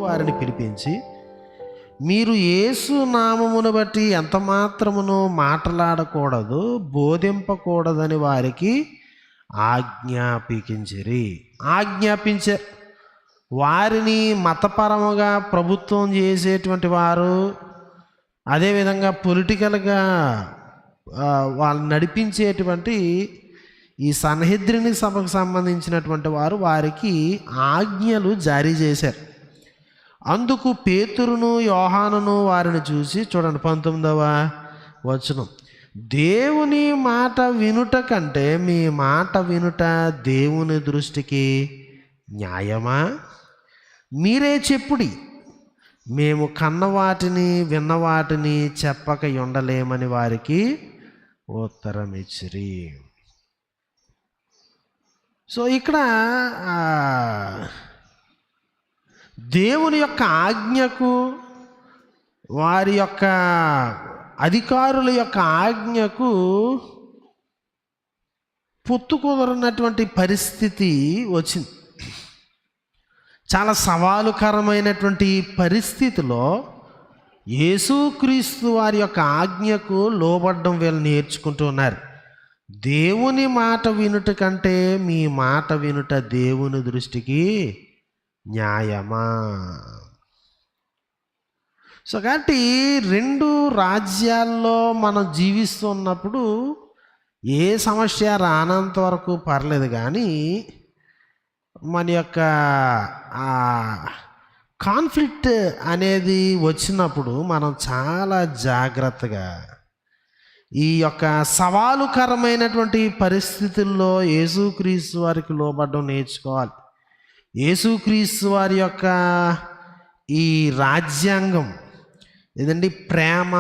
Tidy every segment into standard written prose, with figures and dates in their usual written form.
వారిని పిలిపించి, మీరు యేసు నామమును బట్టి ఎంత మాత్రమును మాట్లాడకూడదు, బోధింపకూడదని వారికి ఆజ్ఞాపించారు. వారిని మతపరముగా ప్రభుత్వం చేసేటువంటి వారు, అదేవిధంగా పొలిటికల్గా వాళ్ళని నడిపించేటువంటి ఈ సన్హెద్రిని సభకు సంబంధించినటువంటి వారు వారికి ఆజ్ఞలు జారీ చేశారు. అందుకు పేతురును యోహానును వారిని చూసి, చూడండి 19వ వచనం, దేవుని మాట వినుట కంటే మీ మాట వినుట దేవుని దృష్టికి న్యాయమా? మీరే చెప్పుడి, మేము కన్నవాటిని విన్నవాటిని చెప్పక ఉండలేమని వారికి ఉత్తరం ఇచ్చిరి. సో ఇక్కడ దేవుని యొక్క ఆజ్ఞకు, వారి యొక్క అధికారుల యొక్క ఆజ్ఞకు పొత్తు కుదరనటువంటి పరిస్థితి వచ్చింది. చాలా సవాలుకరమైనటువంటి పరిస్థితిలో యేసుక్రీస్తు వారి యొక్క ఆజ్ఞకు లోబడ్డం వీళ్ళు నేర్చుకుంటూ ఉన్నారు. దేవుని మాట వినుట కంటే మీ మాట వినుట దేవుని దృష్టికి న్యాయమా? సో కాబట్టి రెండు రాజ్యాల్లో మనం జీవిస్తున్నప్పుడు ఏ సమస్య రానంత వరకు పర్లేదు, కానీ మన యొక్క కాన్ఫ్లిక్ట్ అనేది వచ్చినప్పుడు మనం చాలా జాగ్రత్తగా ఈ యొక్క సవాలుకరమైనటువంటి పరిస్థితుల్లో యేసుక్రీస్తు వారికి లోబడ్డం నేర్చుకోవాలి. యేసుక్రీస్తు వారి యొక్క ఈ రాజ్యాంగం ఏదండి, ప్రేమ,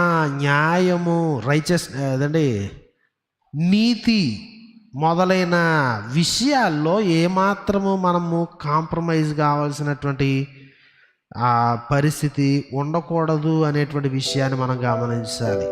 న్యాయము, నీతి మొదలైన విషయాల్లో ఏమాత్రము మనము కాంప్రమైజ్ కావాల్సినటువంటి పరిస్థితి ఉండకూడదు అనేటువంటి విషయాన్ని మనం గమనించాలి.